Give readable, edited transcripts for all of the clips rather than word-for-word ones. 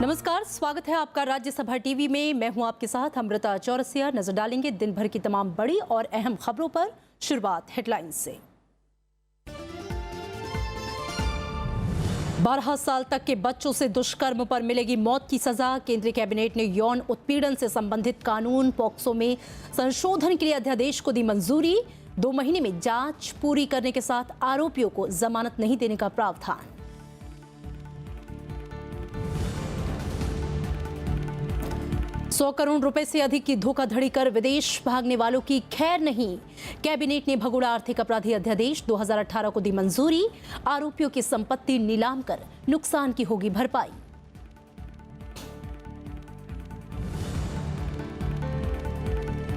नमस्कार, स्वागत है आपका राज्यसभा टीवी में। मैं हूं आपके साथ अमृता चौरसिया। नजर डालेंगे दिन भर की तमाम बड़ी और अहम खबरों पर। शुरुआत हेडलाइंस से। 12 साल तक के बच्चों से दुष्कर्म पर मिलेगी मौत की सजा। केंद्रीय कैबिनेट ने यौन उत्पीड़न से संबंधित कानून पॉक्सो में संशोधन के लिए अध्यादेश को दी मंजूरी। 2 महीने में जांच पूरी करने के साथ आरोपियों को जमानत नहीं देने का प्रावधान। ₹100 करोड़ से अधिक की धोखाधड़ी कर विदेश भागने वालों की खैर नहीं। कैबिनेट ने भगोड़ा आर्थिक अपराधी अध्यादेश 2018 को दी मंजूरी। आरोपियों की संपत्ति नीलाम कर नुकसान की होगी भरपाई।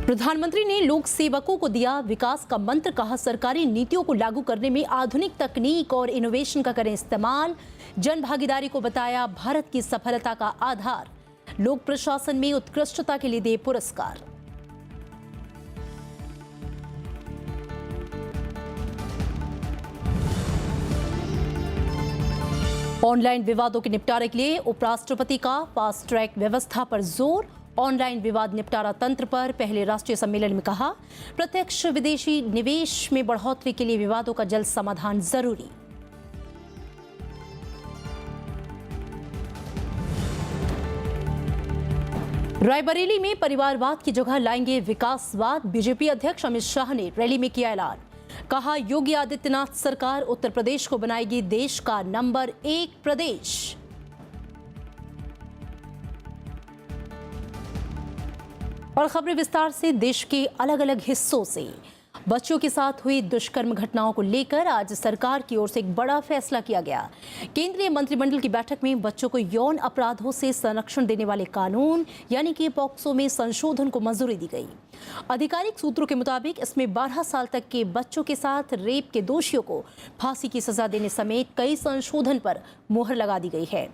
प्रधानमंत्री ने लोक सेवकों को दिया विकास का मंत्र। कहा, सरकारी नीतियों को लागू करने में आधुनिक तकनीक और इनोवेशन का करें इस्तेमाल। जन भागीदारी को बताया भारत की सफलता का आधार। लोक प्रशासन में उत्कृष्टता के लिए दे पुरस्कार। ऑनलाइन विवादों के निपटारे के लिए उपराष्ट्रपति का फास्ट ट्रैक व्यवस्था पर जोर। ऑनलाइन विवाद निपटारा तंत्र पर पहले राष्ट्रीय सम्मेलन में कहा, प्रत्यक्ष विदेशी निवेश में बढ़ोतरी के लिए विवादों का जल्द समाधान जरूरी। रायबरेली में परिवारवाद की जगह लाएंगे विकासवाद। बीजेपी अध्यक्ष अमित शाह ने रैली में किया ऐलान। कहा, योगी आदित्यनाथ सरकार उत्तर प्रदेश को बनाएगी देश का नंबर 1 प्रदेश। और खबरें विस्तार से। देश के अलग अलग हिस्सों से बच्चों के साथ हुई दुष्कर्म घटनाओं को लेकर आज सरकार की ओर से एक बड़ा फैसला किया गया। केंद्रीय मंत्रिमंडल की बैठक में बच्चों को यौन अपराधों से संरक्षण देने वाले कानून यानी कि पॉक्सो में संशोधन को मंजूरी दी गई। आधिकारिक सूत्रों के मुताबिक इसमें 12 साल तक के बच्चों के साथ रेप के दोषियों को फांसी की सजा देने समेत कई संशोधन पर मुहर लगा दी गई है।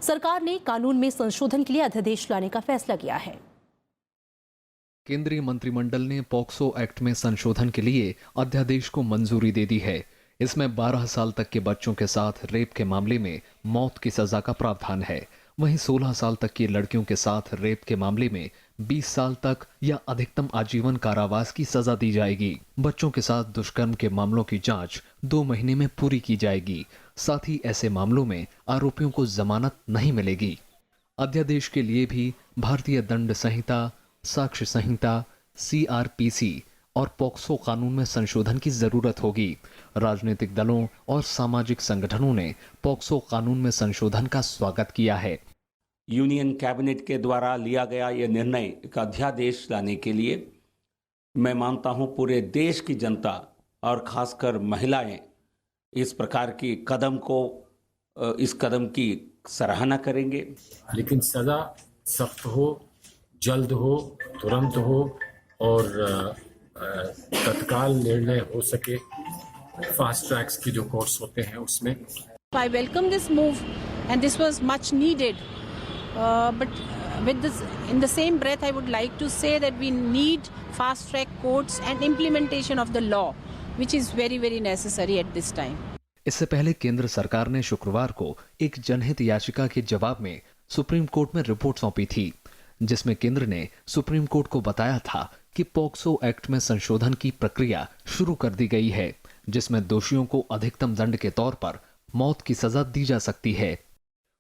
सरकार ने कानून में संशोधन के लिए अध्यादेश लाने का फैसला किया है। केंद्रीय मंत्रिमंडल ने पॉक्सो एक्ट में संशोधन के लिए अध्यादेश को मंजूरी दे दी है। इसमें 12 साल तक के बच्चों के साथ रेप के मामले में मौत की सजा का प्रावधान है। वहीं 16 साल तक की लड़कियों के साथ रेप के मामले में 20 साल तक या अधिकतम आजीवन कारावास की सजा दी जाएगी। बच्चों के साथ दुष्कर्म के मामलों की जांच 2 महीने में पूरी की जाएगी। साथ ही ऐसे मामलों में आरोपियों को जमानत नहीं मिलेगी। अध्यादेश के लिए भी भारतीय दंड संहिता, साक्ष्य संहिता, CRPC और पॉक्सो कानून में संशोधन की जरूरत होगी। राजनीतिक दलों और सामाजिक संगठनों ने पॉक्सो कानून में संशोधन का स्वागत किया है। यूनियन कैबिनेट के द्वारा लिया गया यह निर्णय एक अध्यादेश लाने के लिए मैं मानता हूं पूरे देश की जनता और खासकर महिलाएं इस प्रकार की इस कदम की सराहना करेंगे। लेकिन सजा सख्त हो, जल्द हो, तुरंत हो और तत्काल निर्णय हो सके। फास्ट ट्रैक्स की जो कोर्स होते हैं उसमें I welcome this move and this was much needed. But in the same breath, I would like to say that we need fast track courts and implementation of the law, which is very, very necessary at this time. इससे पहले केंद्र सरकार ने शुक्रवार को एक जनहित याचिका के जवाब में सुप्रीम कोर्ट में रिपोर्ट सौंपी थी, जिसमें केंद्र ने सुप्रीम कोर्ट को बताया था कि पॉक्सो एक्ट में संशोधन की प्रक्रिया शुरू कर दी गई है, जिसमें दोषियों को अधिकतम दंड के तौर पर मौत की सजा दी जा सकती है।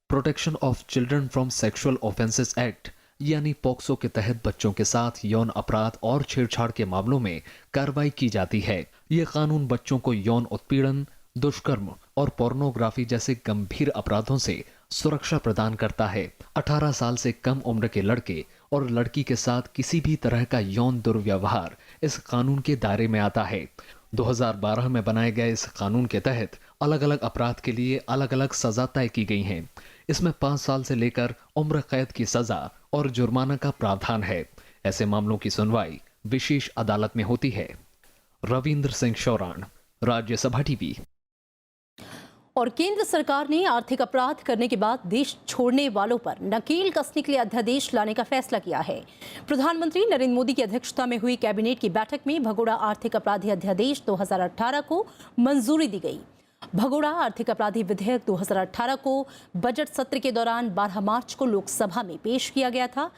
Protection of children from sexual offences act यानी पॉक्सो के तहत बच्चों के साथ यौन अपराध और छेड़छाड़ के मामलों में कार्रवाई की जाती है। ये कानून बच्चों को यौन उत्पीड़न, दुष्कर्म और पोर्नोग्राफी जैसे गंभीर अपराधों से सुरक्षा प्रदान करता है। 18 साल से कम उम्र के लड़के और लड़की के साथ किसी भी तरह का यौन दुर्व्यवहार इस कानून के दायरे में आता है। 2012 में बनाए गए इस कानून के तहत अलग अलग अपराध के लिए अलग अलग सजा तय की गई हैं। इसमें 5 साल से लेकर उम्र कैद की सजा और जुर्माना का प्रावधान है। ऐसे मामलों की सुनवाई विशेष अदालत में होती है। रविंद्र सिंह शौरान, राज्यसभा टीवी। और केंद्र सरकार ने आर्थिक अपराध करने के बाद देश छोड़ने वालों पर नकेल कसने के लिए अध्यादेश लाने का फैसला किया है। प्रधानमंत्री नरेंद्र मोदी की अध्यक्षता में हुई कैबिनेट की बैठक में भगोड़ा आर्थिक अपराधी अध्यादेश 2018 को मंजूरी दी गई। भगोड़ा आर्थिक अपराधी विधेयक 2018 को बजट सत्र के दौरान 12 मार्च को लोकसभा में पेश किया गया था,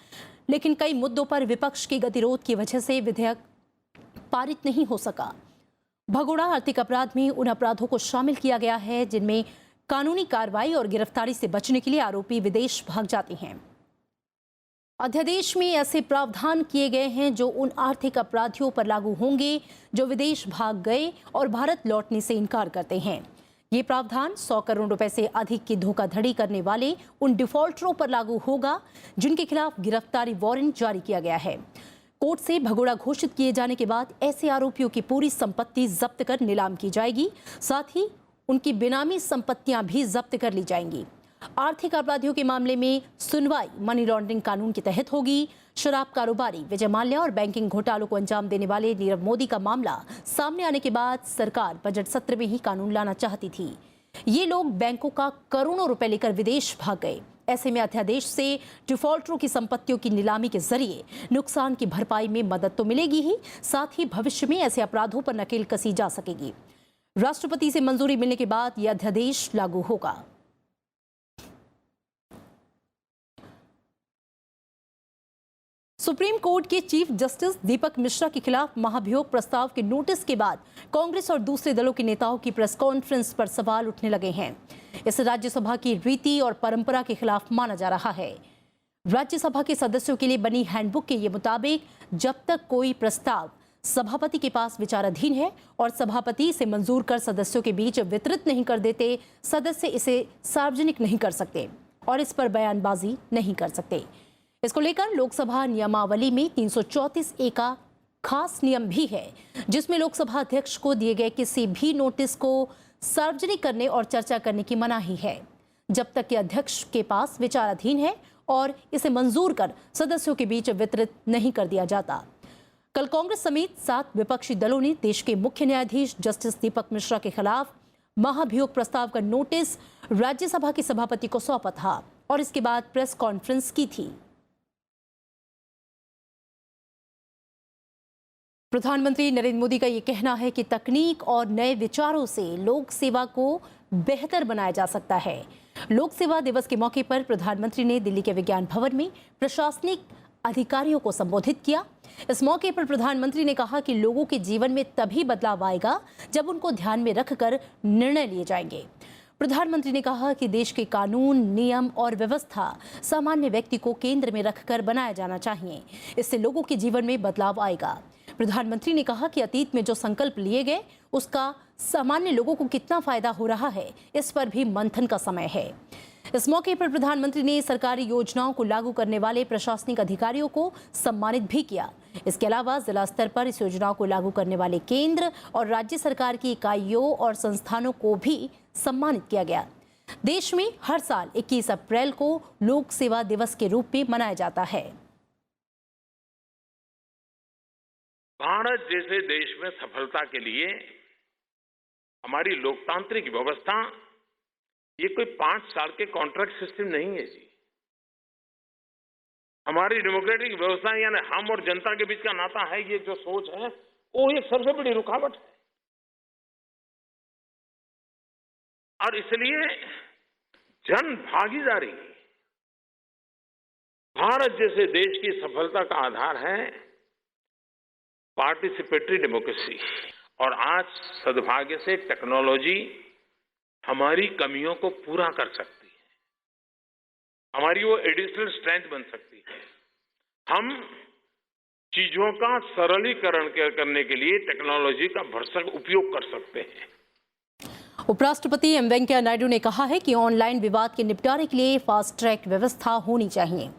लेकिन कई मुद्दों पर विपक्ष के गतिरोध की वजह से विधेयक पारित नहीं हो सका। भगोड़ा आर्थिक अपराध में उन अपराधों को शामिल किया गया है जिनमें कानूनी कार्रवाई और गिरफ्तारी से बचने के लिए आरोपी विदेश भाग जाते हैं। अध्यादेश में ऐसे प्रावधान किए गए हैं जो उन आर्थिक अपराधियों पर लागू होंगे जो विदेश भाग गए और भारत लौटने से इनकार करते हैं। ये प्रावधान 100 करोड़ रुपए से अधिक की धोखाधड़ी करने वाले उन डिफॉल्टरों पर लागू होगा जिनके खिलाफ गिरफ्तारी वारंट जारी किया गया है। कोर्ट से भगोड़ा घोषित किए जाने के बाद ऐसे आरोपियों की पूरी संपत्ति जब्त कर नीलाम की जाएगी, साथ ही उनकी बेनामी संपत्तियां भी जब्त कर ली जाएंगी। आर्थिक अपराधियों के मामले में सुनवाई मनी लॉन्ड्रिंग कानून के तहत होगी। शराब कारोबारी विजय माल्या और बैंकिंग घोटालों को अंजाम देने वाले नीरव मोदी का मामला सामने आने के बाद सरकार बजट सत्र में ही कानून लाना चाहती थी। ये लोग बैंकों का करोड़ों रुपए लेकर विदेश भाग गए। ऐसे में अध्यादेश से डिफॉल्टरों की संपत्तियों की नीलामी के जरिए नुकसान की भरपाई में मदद तो मिलेगी ही, साथ ही भविष्य में ऐसे अपराधों पर नकेल कसी जा सकेगी। राष्ट्रपति से मंजूरी मिलने के बाद यह अध्यादेश लागू होगा। सुप्रीम कोर्ट के चीफ जस्टिस दीपक मिश्रा के खिलाफ महाभियोग प्रस्ताव के नोटिस के बाद कांग्रेस और दूसरे दलों के नेताओं की प्रेस कॉन्फ्रेंस पर सवाल उठने लगे हैं। इस राज्यसभा की रीति और परंपरा के खिलाफ माना जा रहा है। राज्यसभा के सदस्यों के लिए बनी हैंडबुक के ये मुताबिक जब तक कोई प्रस्ताव सभापति के पास विचाराधीन है और सभापति इसे मंजूर कर सदस्यों के बीच वितरित नहीं कर देते, सदस्य इसे सार्वजनिक नहीं कर सकते और इस पर बयानबाजी नहीं कर सकते। इसको लेकर लोकसभा नियमावली में 334A का खास नियम भी है, जिसमें लोकसभा अध्यक्ष को दिए गए किसी भी नोटिस को सार्वजनिक करने और चर्चा करने की मनाही है, जब तक कि अध्यक्ष के पास विचाराधीन है और इसे मंजूर कर सदस्यों के बीच वितरित नहीं कर दिया जाता। कल कांग्रेस समेत 7 विपक्षी दलों ने देश के मुख्य न्यायाधीश जस्टिस दीपक मिश्रा के खिलाफ महाभियोग प्रस्ताव का नोटिस राज्यसभा के सभापति को सौंपा था और इसके बाद प्रेस कॉन्फ्रेंस की थी। प्रधानमंत्री नरेंद्र मोदी का ये कहना है कि तकनीक और नए विचारों से लोक सेवा को बेहतर बनाया जा सकता है। लोक सेवा दिवस के मौके पर प्रधानमंत्री ने दिल्ली के विज्ञान भवन में प्रशासनिक अधिकारियों को संबोधित किया। इस मौके पर प्रधानमंत्री ने कहा कि लोगों के जीवन में तभी बदलाव आएगा जब उनको ध्यान में रखकर निर्णय लिए जाएंगे। प्रधानमंत्री ने कहा कि देश के कानून, नियम और व्यवस्था सामान्य व्यक्ति को केंद्र में रखकर बनाया जाना चाहिए। इससे लोगों के जीवन में बदलाव आएगा। प्रधानमंत्री ने कहा कि अतीत में जो संकल्प लिए गए उसका सामान्य लोगों को कितना फायदा हो रहा है, इस पर भी मंथन का समय है। इस मौके पर प्रधानमंत्री ने सरकारी योजनाओं को लागू करने वाले प्रशासनिक अधिकारियों को सम्मानित भी किया। इसके अलावा जिला स्तर पर इस योजनाओं को लागू करने वाले केंद्र और राज्य सरकार की इकाइयों और संस्थानों को भी सम्मानित किया गया। देश में हर साल 21 अप्रैल को लोक सेवा दिवस के रूप में मनाया जाता है। भारत जैसे देश में सफलता के लिए हमारी लोकतांत्रिक व्यवस्था ये कोई 5 साल के कॉन्ट्रैक्ट सिस्टम नहीं है जी। हमारी डेमोक्रेटिक व्यवस्था यानी हम और जनता के बीच का नाता है, ये जो सोच है वो एक सबसे बड़ी रुकावट है। और इसलिए जन भागीदारी भारत जैसे देश की सफलता का आधार है, पार्टिसिपेटरी डेमोक्रेसी। और आज सद्भाग्य से टेक्नोलॉजी हमारी कमियों को पूरा कर सकती है, हमारी वो एडिशनल स्ट्रेंथ बन सकती है। हम चीजों का सरलीकरण करने के लिए टेक्नोलॉजी का भरसक उपयोग कर सकते हैं। उपराष्ट्रपति एम वेंकैया नायडू ने कहा है कि ऑनलाइन विवाद के निपटारे के लिए फास्ट ट्रैक व्यवस्था होनी चाहिए।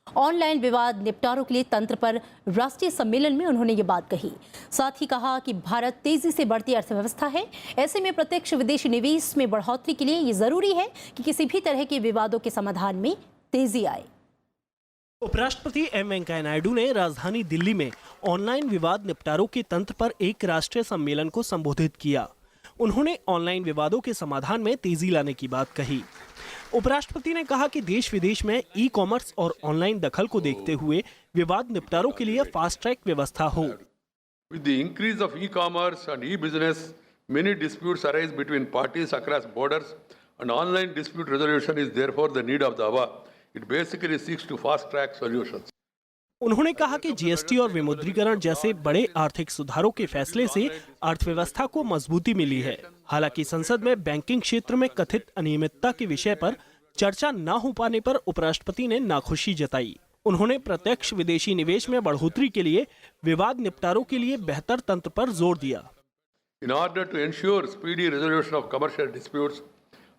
ऑनलाइन विवाद निपटारों के लिए तंत्र पर राष्ट्रीय सम्मेलन में उन्होंने ये बात कही। साथ ही कहा कि भारत तेजी से बढ़ती अर्थव्यवस्था है, ऐसे में प्रत्यक्ष विदेशी निवेश में बढ़ोतरी के लिए ये जरूरी है कि किसी भी तरह के विवादों के समाधान में तेजी आए। उपराष्ट्रपति एम वेंकैया नायडू ने राजधानी दिल्ली में ऑनलाइन विवाद निपटारों के तंत्र पर एक राष्ट्रीय सम्मेलन को संबोधित किया। उन्होंने ऑनलाइन विवादों के समाधान में तेजी लाने की बात कही। उपराष्ट्रपति ने कहा कि देश विदेश में ई कॉमर्स और ऑनलाइन दखल को देखते हुए विवाद निपटारों के लिए फास्ट ट्रैक व्यवस्था हो। With the increase of e-commerce and e-business, Many disputes arise between parties across borders, and online dispute resolution is therefore the need of the hour. It basically seeks to fast-track solutions. उन्होंने कहा कि GST और विमुद्रीकरण जैसे बड़े आर्थिक सुधारों के फैसले से अर्थव्यवस्था को मजबूती मिली है। हालांकि संसद में बैंकिंग क्षेत्र में कथित अनियमितता के विषय पर चर्चा न हो पाने पर उपराष्ट्रपति ने नाखुशी जताई। उन्होंने प्रत्यक्ष विदेशी निवेश में बढ़ोतरी के लिए विवाद निपटारों के लिए बेहतर तंत्र पर जोर दिया। In order to ensure speedy resolution of commercial disputes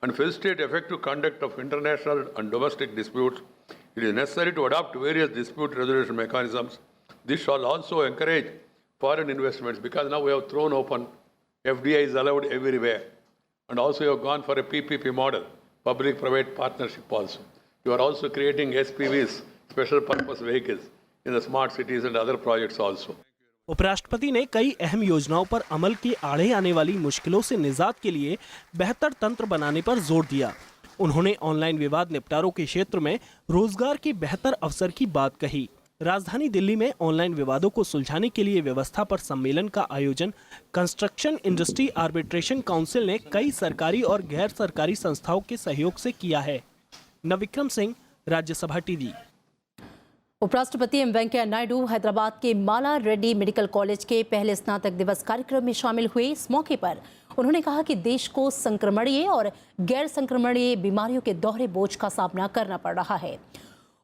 and facilitate effective conduct of international and domestic disputes, it is necessary to adopt various dispute resolution mechanisms. This shall also encourage foreign investments, because now we have thrown open FDI is allowed everywhere, and also you have gone for a PPP model, public-private partnership also. You are also creating SPVs, special purpose vehicles, in the smart cities and other projects also. उपराष्ट्रपति ने कई अहम योजनाओं पर अमल के आड़े आने वाली मुश्किलों से निजात के लिए बेहतर तंत्र बनाने पर जोर दिया। उन्होंने ऑनलाइन विवाद निपटारों के क्षेत्र में रोजगार के बेहतर अवसर की बात कही। राजधानी दिल्ली में ऑनलाइन विवादों को सुलझाने के लिए व्यवस्था पर सम्मेलन का आयोजन कंस्ट्रक्शन इंडस्ट्री आर्बिट्रेशन काउंसिल ने कई सरकारी और गैर सरकारी संस्थाओं के सहयोग से किया है। नविक्रम सिंह, राज्यसभा टीवी। उपराष्ट्रपति एम वेंकैया नायडू हैदराबाद के माला रेड्डी मेडिकल कॉलेज के पहले स्नातक दिवस कार्यक्रम में शामिल हुए। इस मौके पर उन्होंने कहा कि देश को संक्रमणीय और गैर संक्रमणीय बीमारियों के दोहरे बोझ का सामना करना पड़ रहा है।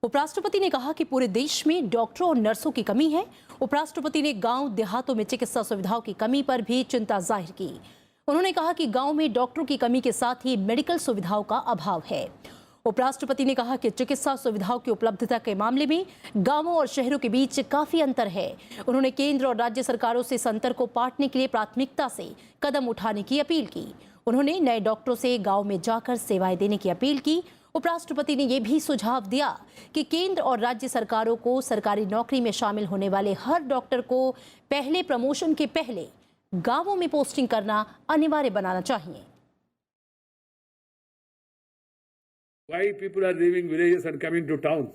उपराष्ट्रपति ने कहा कि पूरे देश में डॉक्टरों और नर्सों की कमी है। उपराष्ट्रपति ने गांव देहातों में चिकित्सा सुविधाओं की कमी पर भी चिंता जाहिर की। उन्होंने कहा कि गांव में डॉक्टरों की कमी के साथ ही मेडिकल सुविधाओं का अभाव है। उपराष्ट्रपति ने कहा कि चिकित्सा सुविधाओं की उपलब्धता के मामले में गांवों और शहरों के बीच काफी अंतर है। उन्होंने केंद्र और राज्य सरकारों से इस अंतर को पाटने के लिए प्राथमिकता से कदम उठाने की अपील की। उन्होंने नए डॉक्टरों से गांव में जाकर सेवाएं देने की अपील की। उपराष्ट्रपति ने यह भी सुझाव दिया कि केंद्र और राज्य सरकारों को सरकारी नौकरी में शामिल होने वाले हर डॉक्टर को पहले प्रमोशन के पहले गांवों में पोस्टिंग करना अनिवार्य बनाना चाहिए। Why people are leaving villages and coming to towns?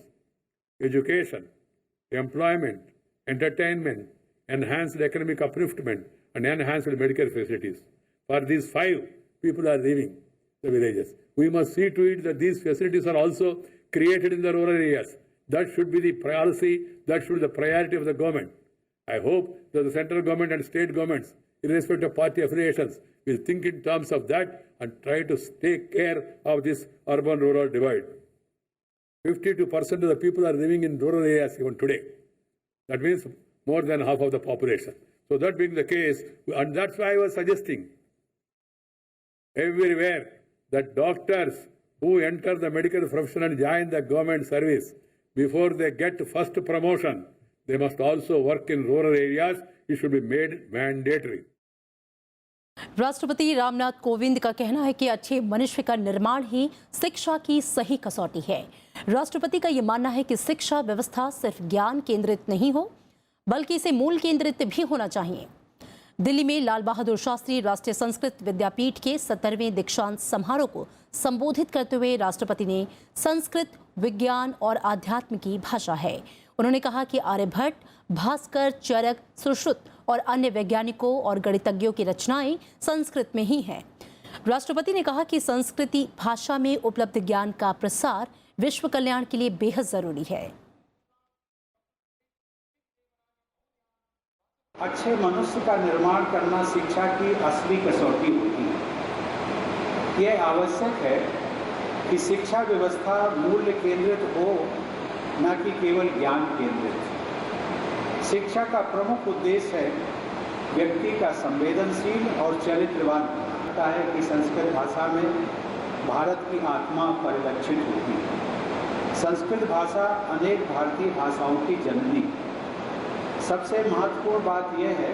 Education, employment, entertainment, enhanced economic upliftment, and enhanced medical facilities. For these 5, people are leaving the villages. We must see to it that these facilities are also created in the rural areas. That should be the policy, that should be the priority of the government. I hope that the central government and state governments, irrespective of party affiliations, will think in terms of that and try to take care of this urban-rural divide. 52% of the people are living in rural areas even today. That means more than half of the population. So that being the case, and that's why I was suggesting everywhere that doctors who enter the medical profession and join the government service, before they get first promotion, they must also work in rural areas. It should be made mandatory. राष्ट्रपति रामनाथ कोविंद का कहना है कि अच्छे मनुष्य का निर्माण ही शिक्षा की सही कसौटी है। राष्ट्रपति का यह मानना है कि शिक्षा व्यवस्था सिर्फ ज्ञान केंद्रित नहीं हो, बल्कि इसे मूल केंद्रित भी होना चाहिए। दिल्ली में लाल बहादुर शास्त्री राष्ट्रीय संस्कृत विद्यापीठ के 70वें दीक्षांत समारोह को संबोधित करते हुए राष्ट्रपति ने संस्कृत विज्ञान और आध्यात्म की भाषा है। उन्होंने कहा कि आर्यभट्ट, भास्कर, चरक, सुश्रुत और अन्य वैज्ञानिकों और गणितज्ञों की रचनाएं संस्कृत में ही हैं। राष्ट्रपति ने कहा कि संस्कृति भाषा में उपलब्ध ज्ञान का प्रसार विश्व कल्याण के लिए बेहद जरूरी है। अच्छे मनुष्य का निर्माण करना शिक्षा की असली कसौटी होती है। यह आवश्यक है कि शिक्षा व्यवस्था मूल्य केंद्रित हो, न कि केवल ज्ञान केंद्रित। शिक्षा का प्रमुख उद्देश्य है व्यक्ति का संवेदनशील और चरित्रवान बनता है कि संस्कृत भाषा में भारत की आत्मा परिलक्षित होती है। संस्कृत भाषा अनेक भारतीय भाषाओं की जननी। सबसे महत्वपूर्ण बात यह है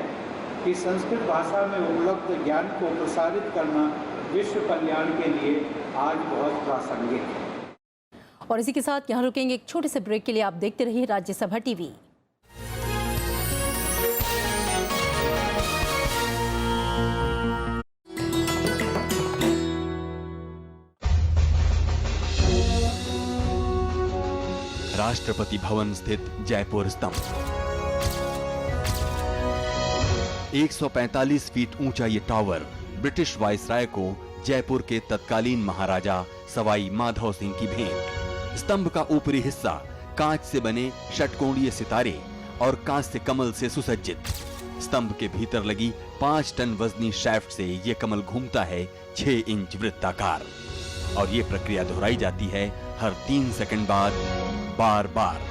कि संस्कृत भाषा में उपलब्ध ज्ञान को प्रसारित करना विश्व कल्याण के लिए आज बहुत प्रासंगिक है। और इसी के साथ यहाँ रुकेंगे एक छोटे से ब्रेक के लिए। आप देखते रहिए राज्यसभा टीवी। राष्ट्रपति भवन स्थित जयपुर स्तंभ 145 फीट ऊंचा ये टावर ब्रिटिश वायसराय को जयपुर के तत्कालीन महाराजा सवाई माधव सिंह की भेंट। स्तंभ का ऊपरी हिस्सा कांच से बने षटकोणीय सितारे और कांस्य कमल से सुसज्जित। स्तंभ के भीतर लगी 5 टन वजनी शैफ्ट से ये कमल घूमता है 6 इंच वृत्ताकार, और ये प्रक्रिया दोहराई जाती है हर 3 सेकंड बाद बार बार।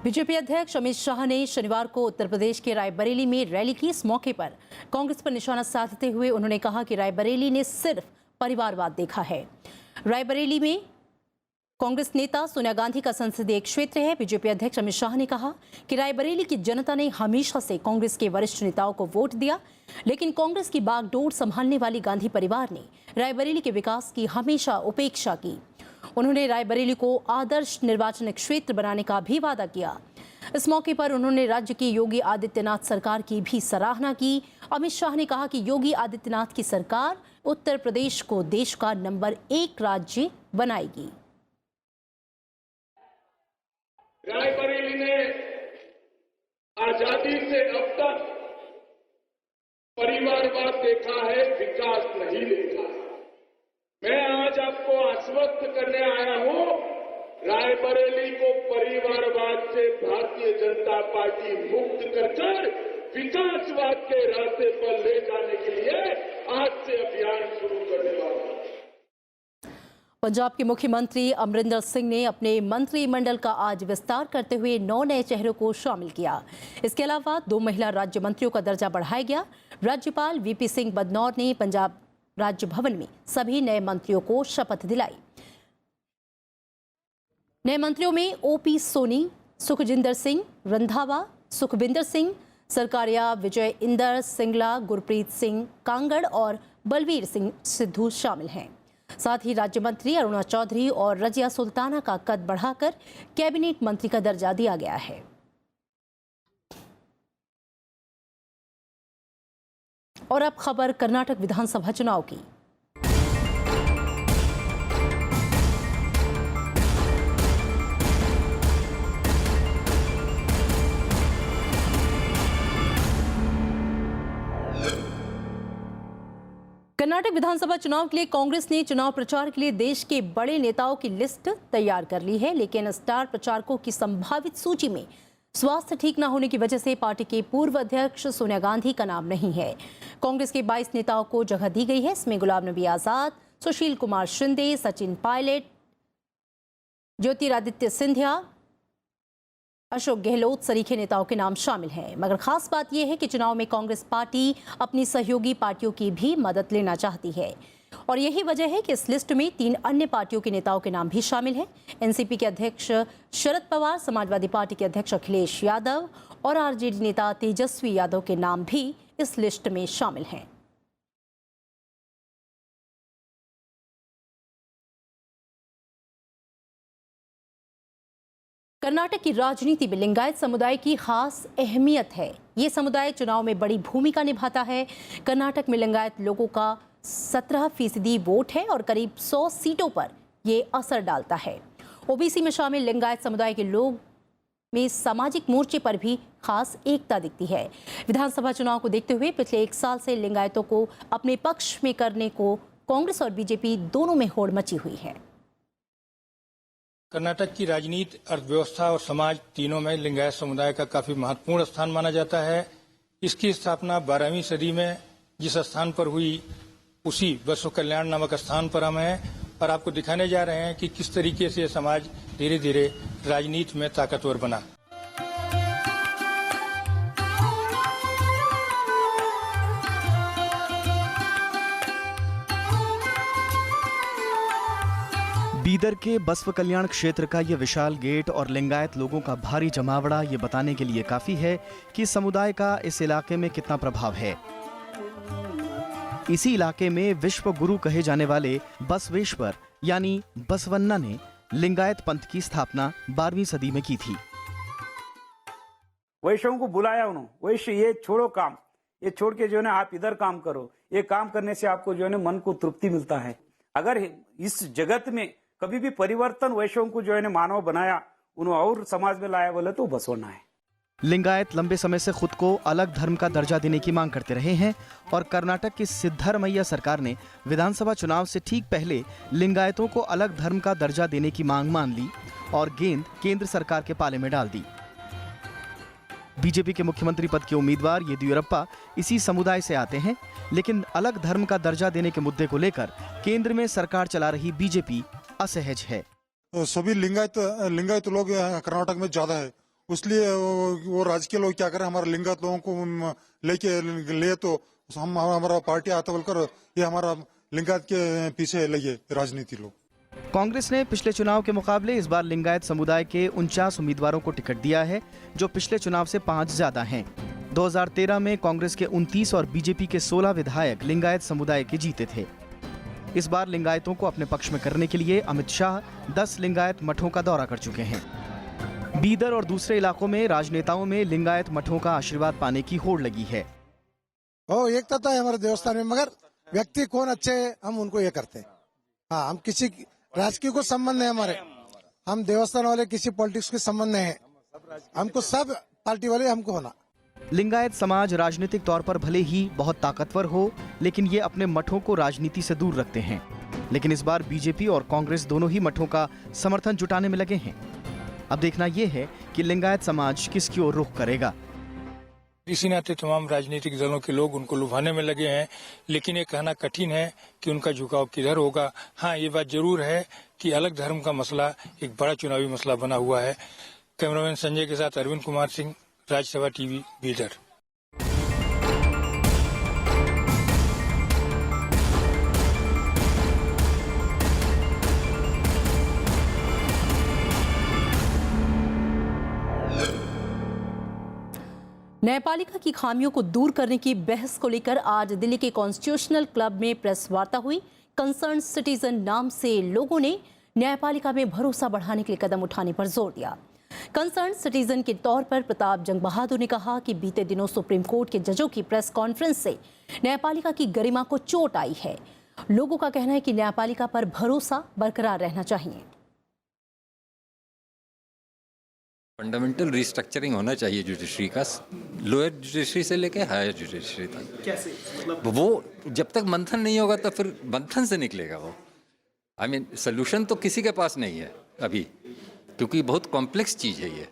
बीजेपी अध्यक्ष अमित शाह ने शनिवार को उत्तर प्रदेश के रायबरेली में रैली की। इस मौके पर कांग्रेस पर निशाना साधते हुए उन्होंने कहा कि रायबरेली ने सिर्फ परिवारवाद देखा है। रायबरेली में कांग्रेस नेता सोनिया गांधी का संसदीय क्षेत्र है। बीजेपी अध्यक्ष अमित शाह ने कहा कि रायबरेली की जनता ने हमेशा से कांग्रेस के वरिष्ठ नेताओं को वोट दिया, लेकिन कांग्रेस की बागडोर संभालने वाली गांधी परिवार ने रायबरेली के विकास की हमेशा उपेक्षा की। उन्होंने रायबरेली को आदर्श निर्वाचन क्षेत्र बनाने का भी वादा किया। इस मौके पर उन्होंने राज्य की योगी आदित्यनाथ सरकार की भी सराहना की। अमित शाह ने कहा कि योगी आदित्यनाथ की सरकार उत्तर प्रदेश को देश का नंबर 1 राज्य बनाएगी। रायबरेली ने आजादी से अब तक परिवारवाद देखा है, विकास नहीं देखा है। मैं आज आपको आश्वस्त करने आया हूं, रायबरेली को परिवारवाद से भारतीय जनता पार्टी मुक्त कर विकासवाद के रास्ते पर ले जाने के लिए आज से अभियान शुरू करने वाला हूं। पंजाब के मुख्यमंत्री अमरिंदर सिंह ने अपने मंत्रिमंडल का आज विस्तार करते हुए 9 नए चेहरों को शामिल किया। इसके अलावा 2 महिला राज्य मंत्रियों का दर्जा बढ़ाया गया। राज्यपाल वीपी सिंह बदनौर ने पंजाब राज्य भवन में सभी नए मंत्रियों को शपथ दिलाई। नए मंत्रियों में ओपी सोनी, सुखजिंदर सिंह रंधावा, सुखविंदर सिंह सरकारिया, विजय इंदर सिंगला, गुरप्रीत सिंह कांगड़ और बलवीर सिंह सिद्धू शामिल हैं। साथ ही राज्य मंत्री अरुणा चौधरी और रजिया सुल्ताना का कद बढ़ाकर कैबिनेट मंत्री का दर्जा दिया गया है। और अब खबर कर्नाटक विधानसभा चुनाव की। कर्नाटक विधानसभा चुनाव के लिए कांग्रेस ने चुनाव प्रचार के लिए देश के बड़े नेताओं की लिस्ट तैयार कर ली है, लेकिन स्टार प्रचारकों की संभावित सूची में स्वास्थ्य ठीक न होने की वजह से पार्टी के पूर्व अध्यक्ष सोनिया गांधी का नाम नहीं है। कांग्रेस के 22 नेताओं को जगह दी गई है। इसमें गुलाम नबी आजाद, सुशील कुमार शिंदे, सचिन पायलट, ज्योतिरादित्य सिंधिया, अशोक गहलोत सरीखे नेताओं के नाम शामिल हैं। मगर खास बात यह है कि चुनाव में कांग्रेस पार्टी अपनी सहयोगी पार्टियों की भी मदद लेना चाहती है, और यही वजह है कि इस लिस्ट में 3 अन्य पार्टियों के नेताओं के नाम भी शामिल हैं। एनसीपी के अध्यक्ष शरद पवार, समाजवादी पार्टी के अध्यक्ष अखिलेश यादव और आरजेडी नेता तेजस्वी यादव के नाम भी इस लिस्ट में शामिल हैं। कर्नाटक की राजनीति में लिंगायत समुदाय की खास अहमियत है। ये समुदाय चुनाव में बड़ी भूमिका निभाता है। कर्नाटक में लिंगायत लोगों का 17% वोट है और करीब 100 सीटों पर ये असर डालता है। ओबीसी में शामिल लिंगायत समुदाय के लोग में सामाजिक मोर्चे पर भी खास एकता दिखती है। विधानसभा चुनाव को देखते हुए पिछले 1 साल से लिंगायतों को अपने पक्ष में करने को कांग्रेस और बीजेपी दोनों में होड़ मची हुई है। कर्नाटक की राजनीति, अर्थव्यवस्था और समाज तीनों में लिंगायत समुदाय का काफी महत्वपूर्ण स्थान माना जाता है। इसकी स्थापना 12वीं सदी में जिस स्थान पर हुई उसी बसव कल्याण नामक स्थान पर हम हैं और आपको दिखाने जा रहे हैं कि किस तरीके से समाज धीरे धीरे राजनीति में ताकतवर बना। बीदर के बसव कल्याण क्षेत्र का ये विशाल गेट और लिंगायत लोगों का भारी जमावड़ा ये बताने के लिए काफी है कि समुदाय का इस इलाके में कितना प्रभाव है। इसी इलाके में विश्व गुरु कहे जाने वाले बसवेश्वर यानी बसवन्ना ने लिंगायत पंथ की स्थापना 12वीं सदी में की थी। वैश्यों को बुलाया उन्होंने, वैश्य ये छोड़ो काम, ये छोड़ के जो है ना आप इधर काम करो। ये काम करने से आपको जो है ना मन को तृप्ति मिलता है। अगर इस जगत में कभी भी परिवर्तन वैश्यों को जो है ना मानव बनाया, उन्हें और समाज में लाया बोले तो बसवना है। लिंगायत लंबे समय से खुद को अलग धर्म का दर्जा देने की मांग करते रहे हैं और कर्नाटक की सिद्धरमैया सरकार ने विधानसभा चुनाव से ठीक पहले लिंगायतों को अलग धर्म का दर्जा देने की मांग मान ली और गेंद केंद्र सरकार के पाले में डाल दी। बीजेपी के मुख्यमंत्री पद के उम्मीदवार येदियुरप्पा इसी समुदाय से आते हैं, लेकिन अलग धर्म का दर्जा देने के मुद्दे को लेकर केंद्र में सरकार चला रही बीजेपी असहज है। सभी लिंगायत लोग कर्नाटक में ज्यादा है, इसलिए वो राजकीय लोग क्या करें, हमारे लिंगायत लोगों को ले तो हम हमारा पार्टी आता बोलकर ये हमारा लिंगायत के पीछे लगे राजनीति लोग। कांग्रेस ने पिछले चुनाव के मुकाबले इस बार लिंगायत समुदाय के 49 उम्मीदवारों को टिकट दिया है, जो पिछले चुनाव से 5 ज्यादा हैं। 2013 में कांग्रेस के 29 और बीजेपी के 16 विधायक लिंगायत समुदाय के जीते थे। इस बार लिंगायतों को अपने पक्ष में करने के लिए अमित शाह 10 लिंगायत मठों का दौरा कर चुके हैं। बीदर और दूसरे इलाकों में राजनेताओं में लिंगायत मठों का आशीर्वाद पाने की होड़ लगी है। एकता तो है हमारे देवस्थान में, मगर व्यक्ति कौन अच्छे है हम उनको ये करते हैं। हाँ, हम किसी राजकीय को संबंध नहीं, हमारे हम देवस्थान वाले किसी पॉलिटिक्स के संबंध नहीं है, हमको सब पार्टी वाले हमको होना। लिंगायत समाज राजनीतिक तौर पर भले ही बहुत ताकतवर हो, लेकिन ये अपने मठों को राजनीति से दूर रखते हैं। लेकिन इस बार बीजेपी और कांग्रेस दोनों ही मठों का समर्थन जुटाने में लगे हैं। अब देखना यह है कि लिंगायत समाज किसकी ओर रुख करेगा। इसी नाते तमाम राजनीतिक दलों के लोग उनको लुभाने में लगे हैं, लेकिन ये कहना कठिन है कि उनका झुकाव किधर होगा। हाँ, ये बात जरूर है कि अलग धर्म का मसला एक बड़ा चुनावी मसला बना हुआ है। कैमरामैन संजय के साथ अरविंद कुमार सिंह, राज्यसभा टीवी, बीदर। न्यायपालिका की खामियों को दूर करने की बहस को लेकर आज दिल्ली के कॉन्स्टिट्यूशनल क्लब में प्रेस वार्ता हुई। कंसर्न सिटीजन नाम से लोगों ने न्यायपालिका में भरोसा बढ़ाने के लिए कदम उठाने पर जोर दिया। कंसर्न सिटीजन के तौर पर प्रताप जंग बहादुर ने कहा कि बीते दिनों सुप्रीम कोर्ट के जजों की प्रेस कॉन्फ्रेंस से न्यायपालिका की गरिमा को चोट आई है। लोगों का कहना है कि न्यायपालिका पर भरोसा बरकरार रहना चाहिए। फंडामेंटल रिस्ट्रक्चरिंग होना चाहिए जुडिशरी का, लोअर जुडिशरी से लेके हायर जुडिशरी तक। कैसे? मतलब वो जब तक मंथन नहीं होगा तो फिर मंथन से निकलेगा वो। आई मीन सोल्यूशन तो किसी के पास नहीं है अभी, क्योंकि बहुत कॉम्प्लेक्स चीज है ये।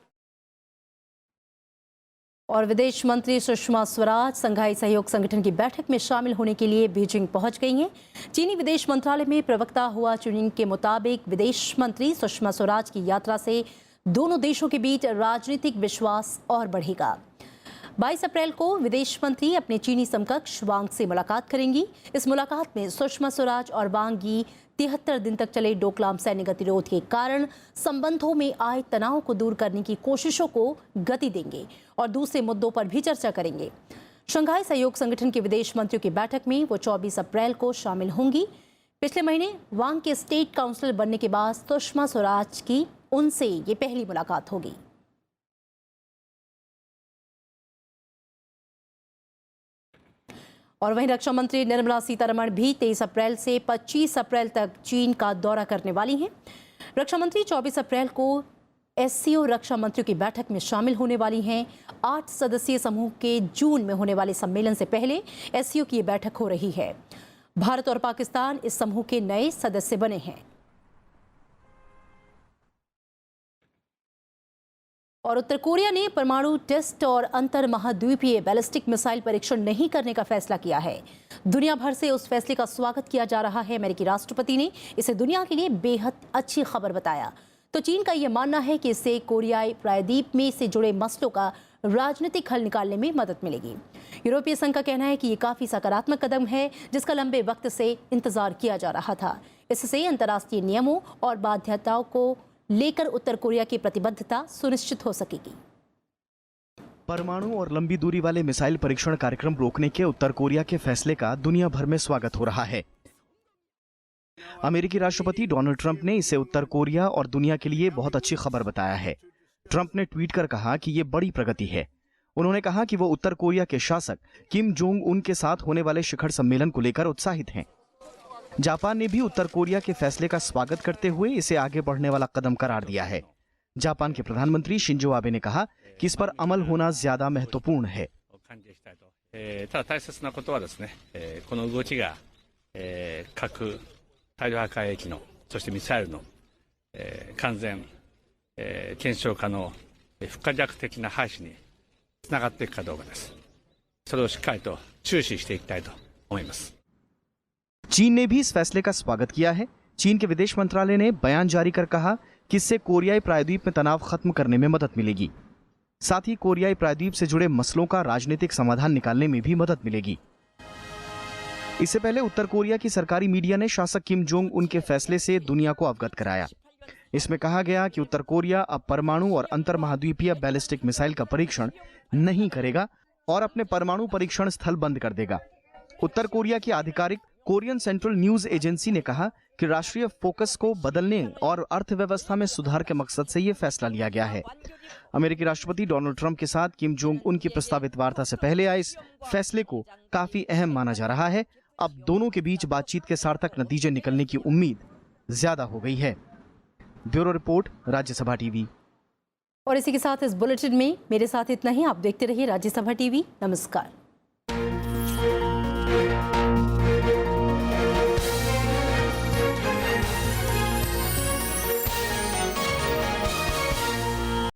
और विदेश मंत्री सुषमा स्वराज संघाई सहयोग संगठन की बैठक में शामिल होने के लिए बीजिंग पहुंच गई हैं। चीनी विदेश मंत्रालय में प्रवक्ता हुआ चुनिंग के मुताबिक विदेश मंत्री सुषमा स्वराज की यात्रा से दोनों देशों के बीच राजनीतिक विश्वास और बढ़ेगा। 22 अप्रैल को विदेश मंत्री अपने चीनी समकक्ष वांग से मुलाकात करेंगी। इस मुलाकात में सुषमा स्वराज और वांग यी 73 दिन तक चले डोकलाम सैन्य गतिरोध के कारण संबंधों में आए तनाव को दूर करने की कोशिशों को गति देंगे और दूसरे मुद्दों पर भी चर्चा करेंगे। शंघाई सहयोग संगठन के विदेश मंत्रियों की बैठक में वो 24 अप्रैल को शामिल होंगी। पिछले महीने वांग के स्टेट काउंसिलर बनने के बाद सुषमा स्वराज की उनसे ये पहली मुलाकात होगी। और वहीं रक्षा मंत्री निर्मला सीतारमण भी 23 अप्रैल से 25 अप्रैल तक चीन का दौरा करने वाली हैं। रक्षा मंत्री 24 अप्रैल को एससीओ रक्षा मंत्रियों की बैठक में शामिल होने वाली हैं। 8 सदस्यीय समूह के जून में होने वाले सम्मेलन से पहले एससीओ की ये बैठक हो रही है। भारत और पाकिस्तान इस समूह के नए सदस्य बने हैं। और उत्तर कोरिया ने परमाणु टेस्ट और अंतर महाद्वीपीय बैलिस्टिक मिसाइल परीक्षण नहीं करने का फैसला किया है। दुनिया भर से उस फैसले का स्वागत किया जा रहा है। अमेरिकी राष्ट्रपति ने इसे दुनिया के लिए बेहद अच्छी खबर बताया। तो चीन का यह मानना है कि इससे कोरियाई प्रायद्वीप में से जुड़े मसलों का राजनीतिक हल निकालने में मदद मिलेगी। यूरोपीय संघ का कहना है कि ये काफी सकारात्मक कदम है, जिसका लंबे वक्त से इंतजार किया जा रहा था। इससे अंतर्राष्ट्रीय नियमों और बाध्यताओं को लेकर उत्तर कोरिया की प्रतिबद्धता सुनिश्चित हो सकेगी। परमाणु और लंबी दूरी वाले मिसाइल परीक्षण कार्यक्रम रोकने के उत्तर कोरिया के फैसले का दुनिया भर में स्वागत हो रहा है। अमेरिकी राष्ट्रपति डोनाल्ड ट्रंप ने इसे उत्तर कोरिया और दुनिया के लिए बहुत अच्छी खबर बताया है। ट्रंप ने ट्वीट कर कहा कि ये बड़ी प्रगति है। उन्होंने कहा कि वो उत्तर कोरिया के शासक किम जोंग उन के साथ होने वाले शिखर सम्मेलन को लेकर उत्साहित हैं। जापान ने भी उत्तर कोरिया के फैसले का स्वागत करते हुए इसे आगे बढ़ने वाला कदम करार दिया है। जापान के प्रधानमंत्री शिंजो आबे ने कहा कि इस पर अमल होना ज्यादा महत्वपूर्ण है। ただ大切なことはですね、この動きが、核大量破壊兵器のそしてミサイルの、完全、検証可能、不可逆的な廃止につながっていくかどうかです。それをしっかりと注視していきたいと思います。 चीन ने भी इस फैसले का स्वागत किया है। चीन के विदेश मंत्रालय ने बयान जारी कर कहा कि इससे कोरियाई प्रायद्वीप में तनाव खत्म करने में मदद मिलेगी। साथ ही कोरियाई प्रायद्वीप से जुड़े मसलों का राजनीतिक समाधान निकालने में भी मदद मिलेगी। इससे पहले उत्तर कोरिया की सरकारी मीडिया ने शासक किम जोंग उन के फैसले से दुनिया को अवगत कराया। इसमें कहा गया कि उत्तर कोरिया अब परमाणु और अंतर महाद्वीपीय बैलिस्टिक मिसाइल का परीक्षण नहीं करेगा और अपने परमाणु परीक्षण स्थल बंद कर देगा। उत्तर कोरिया की आधिकारिक कोरियन सेंट्रल न्यूज एजेंसी ने कहा कि राष्ट्रीय फोकस को बदलने और अर्थव्यवस्था में सुधार के मकसद से ये फैसला लिया गया है। अमेरिकी राष्ट्रपति डोनाल्ड ट्रंप के साथ किम जोंग उन की प्रस्तावित वार्ता से पहले आए इस फैसले को काफी अहम माना जा रहा है। अब दोनों के बीच बातचीत के सार्थक नतीजे निकलने की उम्मीद ज्यादा हो गई है। Bureau report, Rajya Sabha TV. और इसी के साथ इस बुलेटिन में मेरे साथ इतना ही। आप देखते रहिए राज्यसभा टीवी। नमस्कार।